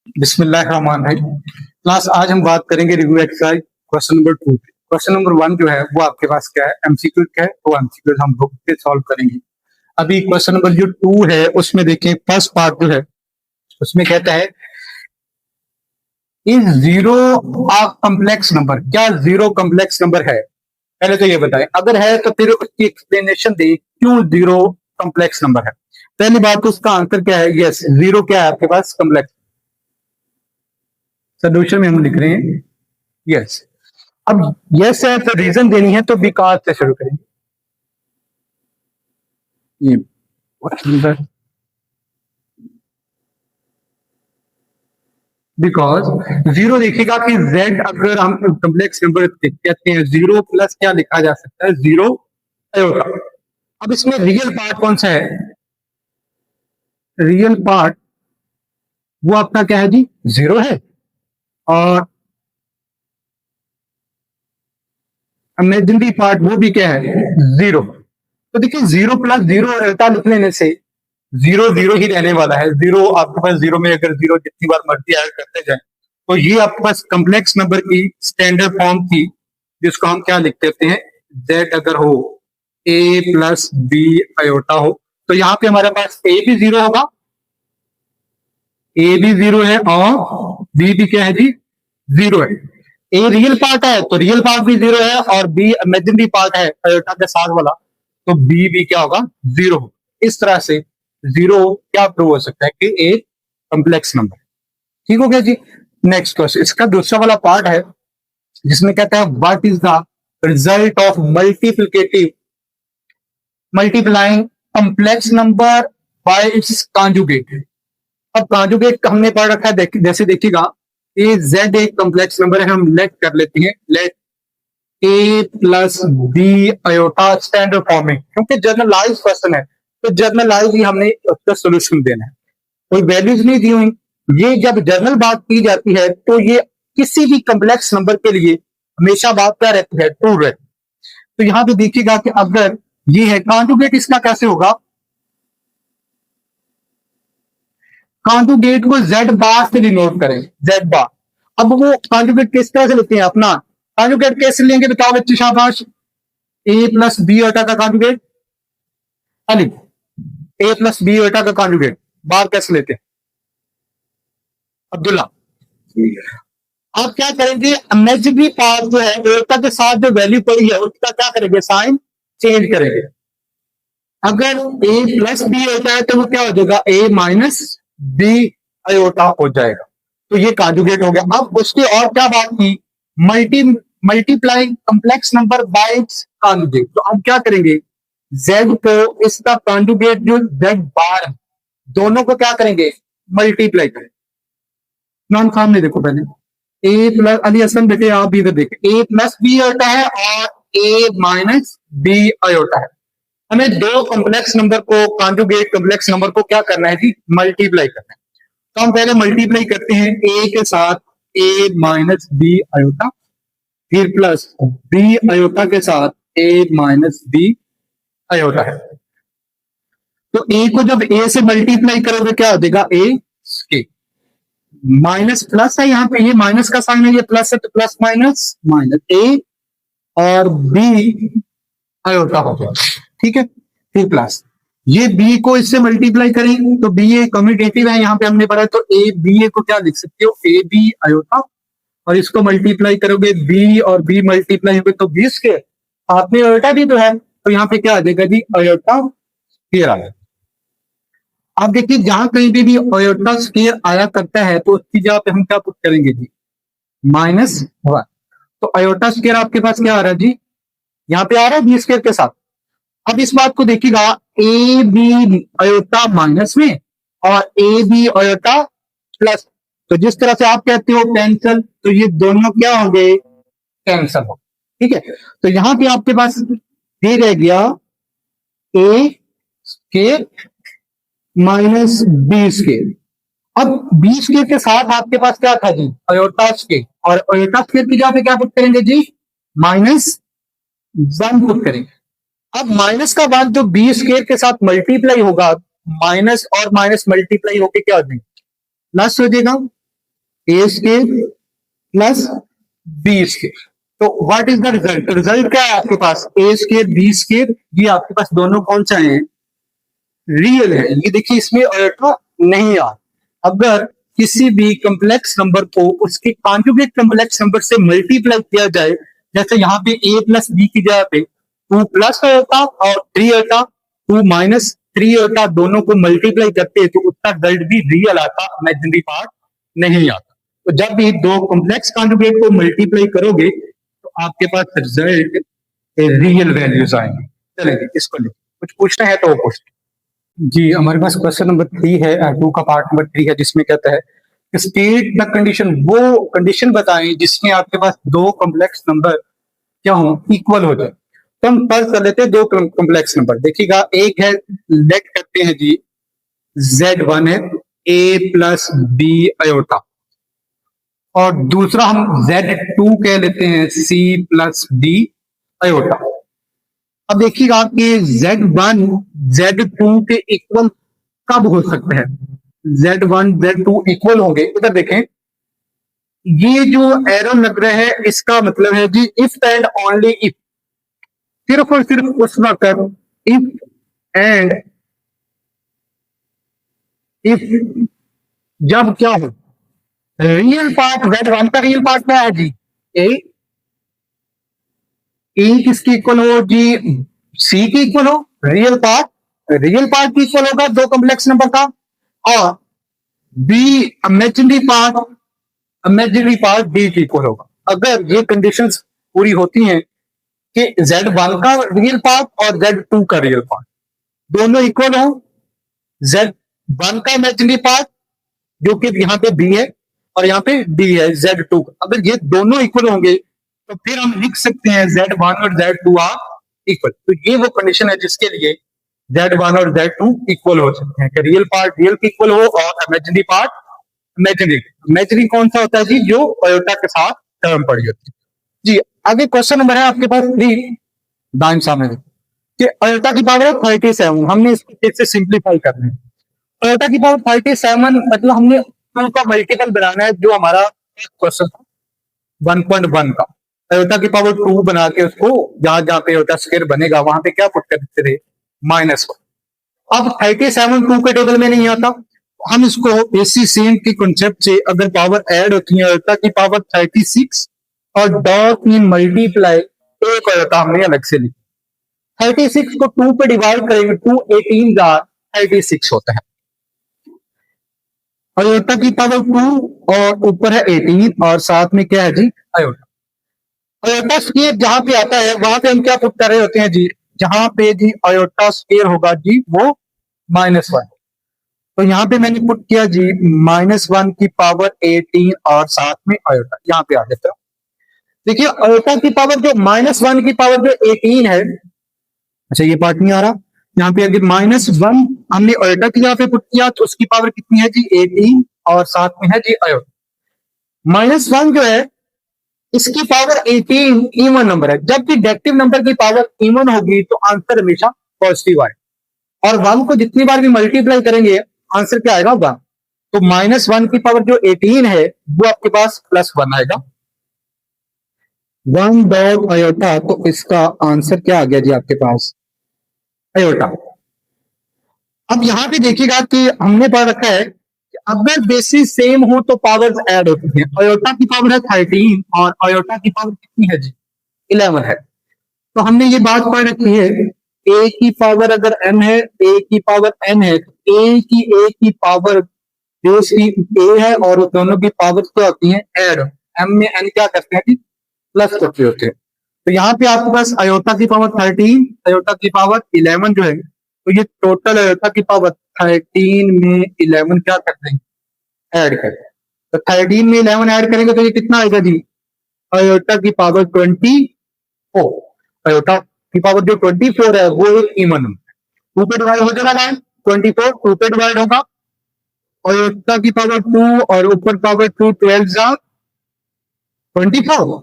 बिस्मिल्लाहिर्रहमानिर्रहीम। क्लास आज हम बात करेंगे रिव्यू एक्सरसाइज क्वेश्चन नंबर 2 पे। क्वेश्चन नंबर 1 जो है वो आपके पास क्या है, एमसीक्यू क्या है, तो एमसीक्यू हम बुक पे सॉल्व करेंगे। अभी क्वेश्चन नंबर जो 2 है उसमें देखें, फर्स्ट पार्ट जो है उसमें कहता है is zero a complex number. क्या जीरो कॉम्प्लेक्स नंबर है? पहले तो ये बताएं, अगर है तो फिर उसकी एक्सप्लेनेशन दे क्यों जीरो कॉम्प्लेक्स नंबर है। पहली बात तो उसका आंसर क्या है, यस जीरो क्या है आपके पास, कॉम्प्लेक्स। सोल्यूशन में हम लिख रहे हैं यस। अब यस है तो रीजन देनी है, तो बिकॉज से शुरू करेंगे। ये बिकॉज जीरो देखिएगा कि जेड अगर हम कॉम्प्लेक्स नंबर कहते हैं, जीरो प्लस क्या लिखा जा सकता है, जीरो आयोटा। अब इसमें रियल पार्ट कौन सा है? रियल पार्ट वो आपका क्या है जी, जीरो है। और इमेजिनरी पार्ट वो भी क्या है, जीरो। तो देखिए जीरो प्लस जीरो आयोटा लिख लेने से जीरो जीरो ही रहने वाला है। जीरो आपके पास, जीरो में अगर जीरो जितनी बार मर्जी ऐड करते जाए तो ये आपके पास कॉम्प्लेक्स नंबर की स्टैंडर्ड फॉर्म थी, जिसको हम क्या लिख देते हैं, जेड अगर हो ए प्लस बी आयोटा हो, तो यहाँ पे हमारे पास ए भी जीरो होगा, ए भी जीरो है और बी भी क्या है जी, जीरो है। ए रियल पार्ट है तो रियल पार्ट भी जीरो है, और बी इमेजिनरी पार्ट है आयोटा के साथ वाला, तो बी भी क्या होगा, जीरो होगा। इस तरह से जीरो क्या प्रूव हो सकता है कि एक कॉम्प्लेक्स नंबर। ठीक हो गया जी। नेक्स्ट क्वेश्चन, इसका दूसरा वाला पार्ट है जिसमें कहता है what is the result of multiplicative multiplying complex number by its conjugate. अब कॉन्जुगेट हमने पढ़ रखा है, जैसे देखिएगा ए जेड एक कॉम्प्लेक्स नंबर है, हम लेट कर लेते हैं, let a plus b iota standard form में, क्योंकि जर्नलाइज क्वेश्चन है तो जर्नलाइज ही हमने उसका सोल्यूशन देना है, कोई वैल्यूज नहीं दी हुई। ये जब जर्नल बात की जाती है तो ये किसी भी कॉम्प्लेक्स नंबर के लिए हमेशा बात क्या रहती है, ट्रू रहती है। तो यहां पे देखिएगा कि अगर ये है कॉन्जुगेट, इसका कैसे होगा, कॉन्जुगेट को जेड बार से डिनोट करें, जेड बार। अब वो कॉन्जुगेट किस तरह से लेते हैं, अपना कॉन्जुगेट कैसे लेंगे बताओ बच्चे, शाबाश। ए प्लस बी ओटा का कॉन्जुगेट, ए प्लस बी ओटा का कॉन्जुगेट बार कैसे लेते हैं अब्दुल्ला? आप क्या करेंगे, इमेजिनरी पार्ट जो है एटा के साथ जो वैल्यू पड़ी है उसका क्या करेंगे, साइन चेंज करेंगे। अगर ए प्लस बी होता है तो वो क्या हो जाएगा, ए माइनस बी आयोटा हो जाएगा। तो ये कॉन्जुगेट हो गया। अब उसकी और क्या बात की, multiplying complex number by its conjugate. तो हम क्या करेंगे, जेड को इसका कॉन्जुगेट जो जेड बार है, दोनों को क्या करेंगे, मल्टीप्लाई करेंगे। नाम सामने देखो पहले, ए प्लस अली हसन बेटे आप भी इधर देखें, ए प्लस बी आयोटा है और ए माइनस बी आयोटा है। हमें दो कॉम्प्लेक्स नंबर को, कॉन्जुगेट कॉम्प्लेक्स नंबर को क्या करना है जी, मल्टीप्लाई करना है। तो हम पहले मल्टीप्लाई करते हैं ए के साथ ए माइनस बी आयोटा, फिर प्लस बी आयोटा के साथ ए माइनस बी आयोटा है। तो ए को जब ए से मल्टीप्लाई करोगे क्या हो जाएगा, ए के माइनस प्लस है, यहाँ पे ये माइनस का साइन है, ये प्लस है तो प्लस माइनस माइनस ए और बी आयोटा हो गया। ठीक है, फिर प्लस ये बी को इससे मल्टीप्लाई करेंगे तो बी ए कम्यूटेटिव है, यहाँ पे हमने पढ़ा, तो ए बी ए को क्या लिख सकते हो, ए बी आयोटा, और इसको मल्टीप्लाई करोगे बी और बी मल्टीप्लाई होगे तो 20 के साथ में आयोटा भी तो है, तो यहाँ पे क्या आ जाएगा जी, आयोटा स्क्वायर आ जाएगा। आप देखिए जहां कहीं भी आयोटा स्क्वायर आया करता है तो उसकी जगह पे हम क्या पुट करेंगे जी, -1। तो आयोटा स्क्वायर आपके पास क्या आ रहा है जी, यहाँ पे आ रहा है बी स्क्वायर के साथ। अब इस बात को देखिएगा, ए बी आयोटा माइनस में और ए बी आयोटा प्लस, तो जिस तरह से आप कहते हो कैंसल, तो ये दोनों क्या हो गए, कैंसल हो। ठीक है, तो यहां पे आपके पास ये रह गया ए स्क्वायर माइनस बी स्क्वायर। अब बी स्क्वायर के साथ आपके पास क्या था जी, आयोटा स्क्वायर, और आयोटा स्क्वायर की जगह पे क्या पुट करेंगे जी, -1 पुट करेंगे। अब माइनस का वन जो बी स्क्वायर के साथ मल्टीप्लाई होगा, माइनस और माइनस मल्टीप्लाई होके क्या हो जाएगा, प्लस हो जाएगा। ए स्केयर प्लस बी स्केयर। तो what is the result? Result क्या है आपके पास? ए स्केयर बी स्केयर, ये आपके पास दोनों कौन सा है? रियल है। ये देखिए इसमें अल्फा नहीं आ। अगर किसी भी कम्प्लेक्स नंबर को उसके कॉन्जुगेट कम्प्लेक्स नंबर से मल्टीप्लाई किया जाए, जैसे यहाँ पे ए प्लस बी की जगह पे 2 प्लस होता और 3 होता, 2 - 3 होता, दोनों को मल्टीप्लाई करते तो उसका रिजल्ट भी रियल आता, इमेजिनरी पार्ट नहीं आता। तो जब भी दो कॉम्प्लेक्स कॉन्जुगेट को मल्टीप्लाई करोगे तो आपके पास रिजल्ट रियल वैल्यूज आएंगे। चलेंगे इसको लेकर कुछ पूछना है तो वो पूछ। जी हमारे पास क्वेश्चन नंबर 3 है, 2 का पार्ट नंबर 3 है, जिसमें कहता है स्टेट द कंडीशन, वो कंडीशन बताएं जिसमें आपके पास दो कॉम्प्लेक्स नंबर क्या हो, इक्वल हो जाए। तो हम फर्स्ट कर लेते हैं दो कॉम्प्लेक्स नंबर। देखिएगा एक है, लेट करते हैं जी Z1 है a प्लस बी अयोटा, और दूसरा हम Z2 कह लेते हैं C प्लस डी अयोटा। अब देखिएगा कि Z1 Z2 के इक्वल कब हो सकते हैं? Z1 Z2 इक्वल होंगे, इधर देखें, ये जो एरो लग रहा है इसका मतलब है जी इफ एंड ओनली इफ, सिर्फ और सिर्फ उस वक्त इफ एंड इफ जब क्या हो, रियल पार्ट Z1 का रियल पार्ट क्या है जी? ए। ए किसकी इक्वल हो जी? सी की इक्वल हो। रियल पार्ट की इक्वल होगा दो कॉम्प्लेक्स नंबर का, और बी इमेजिनरी पार्ट डी की इक्वल होगा। अगर ये कंडीशंस पूरी होती हैं कि Z1 का रियल पार्ट और Z2 का रियल पार्ट दोनों इक्वल हो, Z1 का इमेजिनरी पार्ट जो कि यहाँ पे बी है और यहाँ पे डी है Z2 का, अगर ये दोनों इक्वल होंगे तो फिर हम लिख सकते हैं Z1 और Z2 आर इक्वल। तो ये वो कंडीशन है जिसके लिए Z1 और Z2 इक्वल हो सकते हैं कि रियल पार्ट रियल के इक्वल हो और इमेजिनरी पार्ट इमेजिनरी। इमेजिनरी कौन सा होता है जी? जो अयोटा के साथ टर्म पड़ी होती है। जी आगे क्वेश्चन नंबर है आपके पास 3, दाएं सामने कि अयोटा की पावर है 37, हमने इसको फिर से सिंप्लीफाई करना है। अयोटा की पावर 37 मतलब हमने 2 का मल्टीपल बनाना है, जो हमारा क्वेश्चन था 1.1 का। अयोटा की पावर 2 बना के उसको जहां जहां पे अयोटा स्क्वायर बनेगा वहां पे क्या पुट करते थे? -1। अब 37 2 के टेबल में नहीं आता, हम इसको एसी सेम के कॉन्सेप्ट से अगर पावर ऐड होती है अयोटा की पावर 36 और डॉट मीन मल्टीप्लाई एक अयोटा हमने अलग से ली। 36 को 2 पे डिवाइड करेंगे, 2 18 36 होता है। अयोटा की पावर 2 और ऊपर है 18 और साथ में क्या है जी? अयोटा। अयोटा स्क्वायर जहां पे आता है वहां पे हम क्या पुट कर रहे होते हैं जी? जहां पे जी अयोटा स्क्वायर होगा जी वो -1, तो यहाँ पे मैंने पुट किया जी -1 की पावर 18 और साथ में अयोटा, यहाँ पे आ जाता है। देखिए अयोटा की पावर जो -1 की पावर जो 18 है, अच्छा ये पार्ट नहीं आ रहा, यहाँ पे अगर -1 हमने अयोटा की जगह पे पुट किया तो उसकी पावर कितनी है जी? 18 और साथ में है जी अयोटा। -1 जो है इसकी पावर 18 इवन नंबर है, जबकि डेक्टिव नंबर की पावर इवन होगी तो आंसर हमेशा पॉजिटिव आए, और 1 को जितनी बार भी मल्टीप्लाई करेंगे आंसर क्या आएगा? 1। तो -1 की पावर जो 18 है वो आपके पास +1 आएगा, 1 डॉट अयोटा, तो इसका आंसर क्या आ गया जी आपके पास? अयोटा। अब यहां पे देखिएगा कि हमने पढ़ रखा है कि अगर बेसिस सेम हो तो पावर्स ऐड होती हैं। अयोटा की पावर है 13 और अयोटा की पावर कितनी है जी? 11 है। तो हमने ये बात पढ़ रखी है, a की पावर अगर m है, a की पावर n है, तो a की पावर बेस की a है और उस दोनों की पावर क्या होती है? ऐड। m में n क्या करते हैं जी? प्लस करते होते हैं। तो यहाँ पे आपके पास अयोटा की पावर 13, अयोटा की पावर 11 जो है, तो ये टोटल अयोटा की पावर 13 में 11 क्या कर देंगे? ऐड कर। तो 13 में 11 ऐड करेंगे तो ये कितना आएगा जी? अयोटा की पावर 24। अयोटा की पावर जो 24 है वो एक इवन नंबर, 2 पे डिवाइड हो जाएगा ना, 24 2 पे डिवाइड होगा, अयोटा की पावर 2 और ऊपर पावर 2 12 जा 24।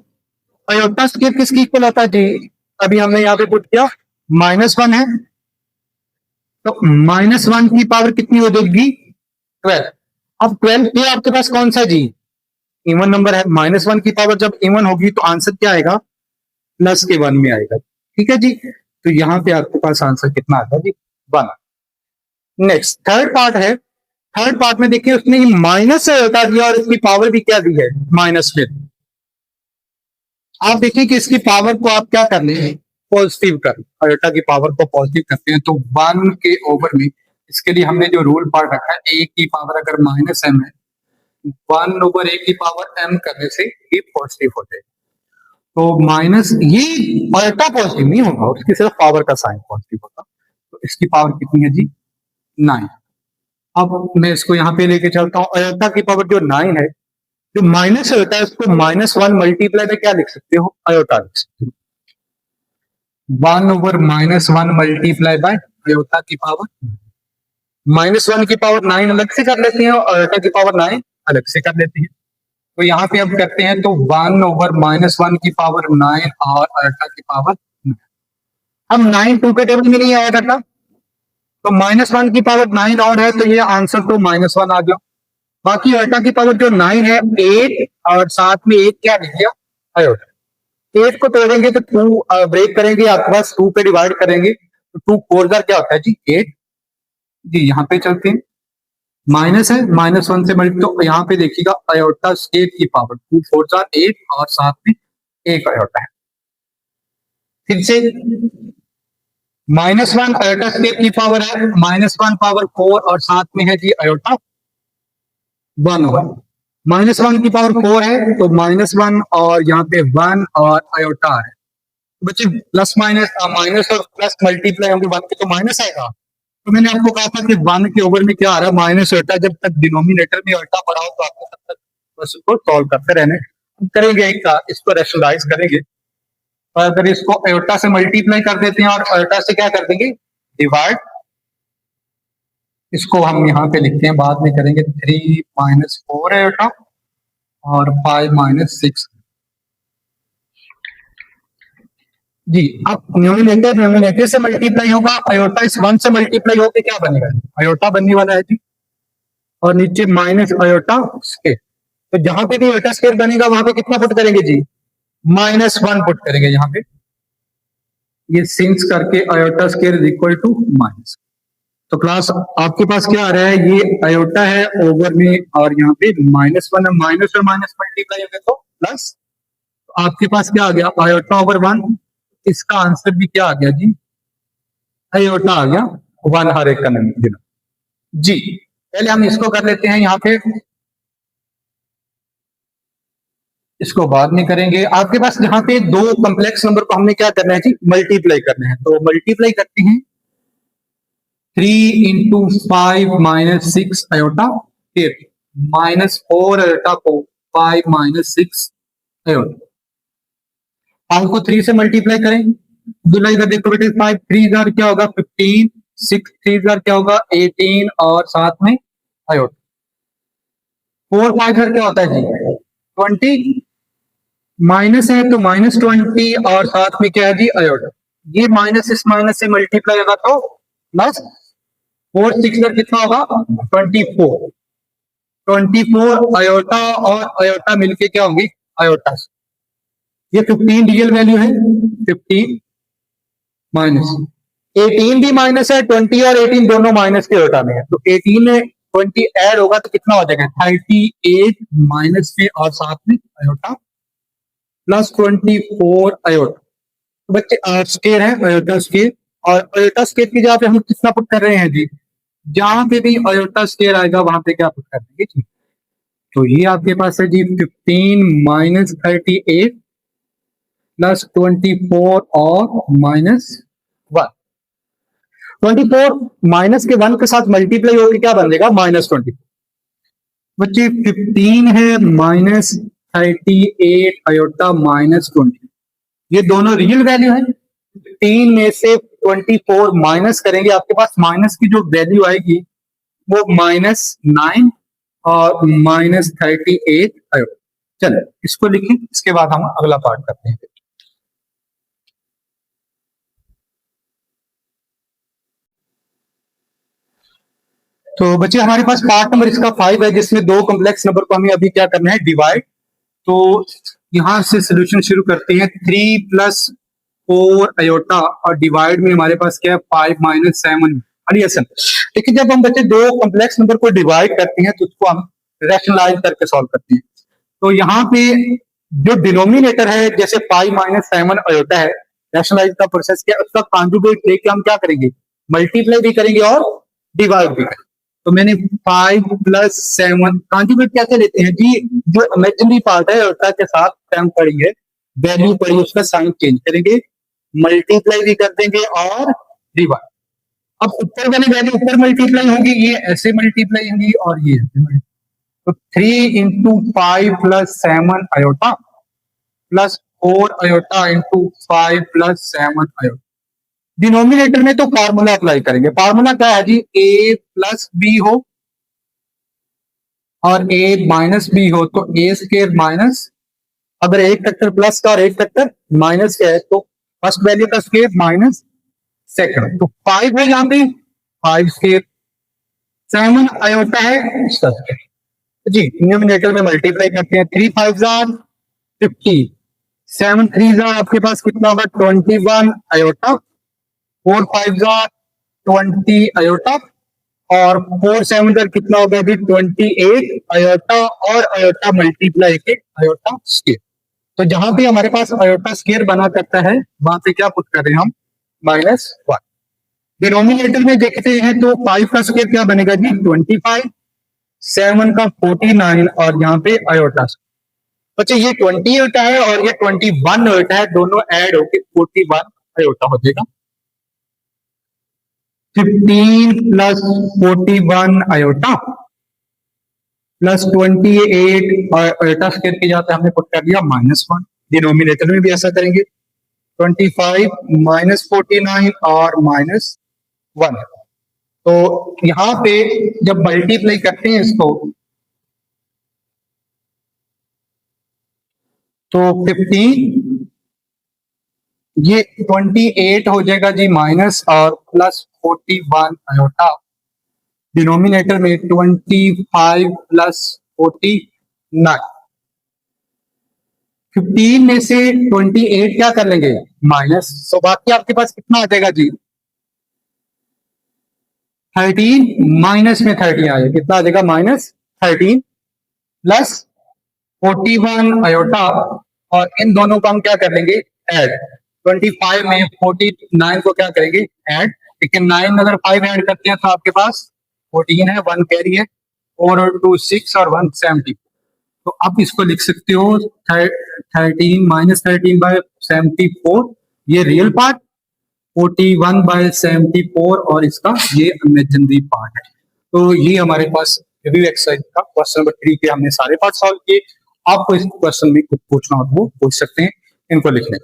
अयोटा स्क्वायर किसकी इक्वल होता है जी? अभी हमने यहाँ पे पुट किया -1 है, तो -1 की पावर कितनी हो जाएगी? 12। अब 12 ये आपके पास कौन सा जी? इवन नंबर है, -1 की पावर जब इवन होगी तो आंसर क्या आएगा, प्लस के 1 में आएगा। ठीक है जी, तो यहाँ पे आपके पास आंसर कितना आता है जी, 1। नेक्स्ट थर्ड पार्ट है। थर्ड पार्ट में देखिए उसने माइनस से बता दिया और इसकी पावर भी क्या दी है, माइनस में। आप देखिए कि इसकी पावर को आप क्या करने हैं, पॉजिटिव कर, आयोटा की पावर को पॉजिटिव करते हैं तो 1 के ओवर में, इसके लिए हमने जो रूल पार्ट रखा है, ए की पावर अगर -m है, 1 ओवर ए की पावर m करने से ये पॉजिटिव हो जाएगा। तो माइनस ये आयोटा पॉजिटिव नहीं होगा, उसकी सिर्फ पावर का साइन पॉजिटिव होगा। तो इसकी पावर कितनी है जी, 9। अब मैं इसको यहाँ पे लेके चलता हूँ, आयोटा की पावर जो 9 है, जो माइनस होता है उसको -1 मल्टीप्लाई में क्या लिख सकते हो, आयोटा लिख सकते हो। 1 ओवर -1 मल्टीप्लाई बाय आयोटा की पावर, -1 की पावर 9 अलग से कर लेते हैं और आयोटा की पावर 9 अलग से कर लेते हैं। तो यहाँ पे अब करते हैं तो 1 ओवर -1 की पावर 9 और आयोटा की पावर 9। अब 9 2 के टेबल में नहीं आया करना, तो -1 की पावर 9 और है तो ये आंसर तो -1 आ गया। बाकी आयोटा की पावर जो 9 है 8 और साथ में 1 क्या लिख दिया, आयोटा। 8 को तोड़ेंगे तो 2 ब्रेक करेंगे, आपके पास 2 पे डिवाइड करेंगे तो 2 4 क्या होता है जी, 8 जी। यहाँ पे चलते हैं, माइनस है, -1 से मल्टी, तो यहाँ पे देखिएगा आयोटा स्केयर की पावर 2 4 8 और साथ में 1 आयोटा है। फिर से -1 आयोटा स्केयर की पावर है, -1 पावर 4 और साथ में है जी आयोटा 1 होगा। -1 की पावर 4 है तो -1 और यहाँ पे 1 और आयोटा है। तो बच्चे प्लस माइनस माइनस और प्लस मल्टीप्लाई होंगे 1 के तो माइनस आएगा। तो मैंने आपको कहा था कि 1 के ओवर में क्या आ रहा है, माइनस होता है। जब तक डिनोमिनेटर में अल्टा पड़ा हो तो आपको तब तक बस उसको सॉल्व करते रहने करेंगे, एक इसको रेशनलाइज करेंगे। और अगर इसको आयोटा से मल्टीप्लाई कर देते हैं और आयोटा से क्या कर देंगे, डिवाइड, इसको हम यहाँ पे लिखते हैं, बाद में करेंगे 3 - 4 आयोटा और 5 - 6 जी। अब न्यूमिनेटर से मल्टीप्लाई होगा, आयोटा इस 1 से मल्टीप्लाई होकर क्या बनेगा, आयोटा बनने वाला है जी। और नीचे माइनस आयोटा स्केयर, तो जहां पे भी आयोटा स्केयर बनेगा वहां पे कितना पुट करेंगे जी, -1 पुट करेंगे यहाँ पे। ये सिंस करके iota square is equal to minus. तो क्लास आपके पास क्या आ रहा है, ये आयोटा है ओवर में और यहाँ पे -1 है, माइनस और माइनस मल्टीप्लाई हो गया तो प्लस। तो आपके पास क्या आ गया, आयोटा ओवर 1। इसका आंसर भी क्या आ गया जी, आयोटा आ गया 1 हर एक का नंबर जी। पहले हम इसको कर लेते हैं यहाँ पे, इसको बाद में करेंगे। आपके पास जहां पे दो कॉम्प्लेक्स नंबर को हमने क्या करना है जी, मल्टीप्लाई करना है। तो मल्टीप्लाई करते हैं 3 × 5 - 6 आयोटा, फिर -4 आयोटा को 5 - 6 आयोटा। 5 को 3 से मल्टीप्लाई करें, दूल्हा इधर देखो बेटे, 5 3 हजार क्या होगा 15, 6 3 हजार क्या होगा 18 और साथ में आयोटा। 4 5 हजार क्या होता है जी 20, माइनस है तो -20 और साथ में क्या है जी आयोटा। ये माइनस इस माइनस से मल्टीप्लाई होगा तो प्लस 4 6 कितना होगा 24। 24 आयोटा और आयोटा मिलके क्या होंगे आयोटा। ये 15 रियल वैल्यू है, 15 माइनस 18 भी माइनस है, 20 और 18 दोनों माइनस के आयोटा में है। तो 18 में 20 ऐड होगा तो कितना हो जाएगा 38 माइनस में और साथ में आयोटा प्लस 24 आयोटा। तो बच्चे स्केयर है आयोटा स्केयर, और आयोटा स्केयर की जगह पे हम कितना पुट कर रहे हैं जी, जहां पे भी आयोटा स्केयर आएगा वहां पे क्या पुट कर देंगे जी। तो ये आपके पास है जी 15 - 38 प्लस 24 और -1। 24 माइनस के 1 के साथ मल्टीप्लाई होकर क्या बन जाएगा -24। बच्चे 15 है -38 आयोटा -20, ये दोनों रियल वैल्यू है। 3 में से 24 माइनस करेंगे, आपके पास माइनस की जो वैल्यू आएगी वो -9 और -38 आयोटा। चलो इसको लिखें, इसके बाद हम अगला पार्ट करते हैं। तो बच्चे हमारे पास पार्ट नंबर इसका 5 है, जिसमें दो कॉम्प्लेक्स नंबर को हमें अभी क्या करना है डिवाइड तो यहां से सोल्यूशन शुरू करते हैं। 3 प्लस 4 अयोटा और डिवाइड में हमारे पास क्या है 5 माइनस 7 एडिशन। देखिए जब हम बच्चे दो कॉम्प्लेक्स नंबर को डिवाइड करते हैं तो उसको हम रैशनलाइज करके सॉल्व करते हैं। तो यहाँ पे जो डिनोमिनेटर है जैसे 5 माइनस 7 अयोटा है, रैशनलाइज का प्रोसेस क्या है, उसका कॉन्जुगेट लेके हम क्या करेंगे, मल्टीप्लाई भी करेंगे और डिवाइड भी करेंगे। तो मैंने 5 प्लस 7 कॉन्जुगेट कैसे लेते हैं जी, जो इमेजिनरी पार्ट है अयोटा के साथ टर्म पड़ी है, वैल्यू पड़ी, उसका साइन चेंज करेंगे, मल्टीप्लाई भी कर देंगे और डिवाइड। अब ऊपर वाली वैल्यू ऊपर मल्टीप्लाई होगी, ये ऐसे मल्टीप्लाई होगी और ये ऐसे multiply। तो 3 into 5 plus 7 iota plus 4 iota into 5 plus 7 iota. Denominator में तो फार्मूला अप्लाई करेंगे। फार्मूला क्या है जी, ए प्लस बी हो और ए माइनस बी हो तो ए स्क्वायर माइनस, अगर एक फैक्टर प्लस का और एक फैक्टर माइनस का है तो फर्स्ट वैल्यू का स्क्वायर माइनस सेकंड। तो 5 है यहाँ पे 5 स्क्वायर, 7 अयोटा है इसका स्क्वायर जी। डिनोमिनेटर में मल्टीप्लाई करते हैं, 3 5 जार 50, 7 3 जार आपके पास कितना होगा 21 अयोटा, 4 5 जार 20 अयोटा और 4 7 जार कितना होगा अभी 28 अयोटा और अयोटा मल्टीप्लाई के अयोटा स्क्वायर। तो जहां भी हमारे पास अयोटा स्क्वायर बना करता है वहां पे क्या पुट कर रहे हैं हम, -1। डिनोमिनेटर में देखते हैं तो 5 का स्क्वायर क्या बनेगा जी 25, 7 का 49 और यहाँ पे अयोटा। अच्छा ये 20 अयोटा है और ये 21 अयोटा है, दोनों ऐड होके 41 अयोटा हो जाएगा। 15 plus 41 iota plus 28 iota square की जाता है, हमने पुट कर दिया -1। डिनोमिनेटर में भी ऐसा करेंगे, 25 माइनस 49 और -1। तो यहां पे जब मल्टीप्लाई करते हैं इसको तो 15 ये 28 हो जाएगा जी माइनस और प्लस 41 अयोटा। डिनोमिनेटर में 25 प्लस 49, 15 में से 28 क्या कर लेंगे माइनस, तो बाकी आपके पास कितना आ जाएगा जी 13, माइनस में 13 आएगा, कितना आ जाएगा -13 प्लस 41 अयोटा और इन दोनों को हम क्या कर लेंगे ऐड। 25 में 49 को क्या करेंगे ऐड, लेकिन 9 अगर 5 ऐड करते हैं तो आपके पास 14 है, 1 कैरी है, 4 और 2 6 और 1 70। तो आप इसको लिख सकते हो 13 -13 बाय 74, ये रियल पार्ट, 41 बाय 74 और इसका ये इमेजिनरी पार्ट है। तो ये हमारे पास रिव्यू एक्सरसाइज का क्वेश्चन नंबर 3 के हमने सारे पार्ट सॉल्व किए। आपको इस क्वेश्चन में कुछ पूछना हो तो वो पूछ सकते हैं, इनको लिखने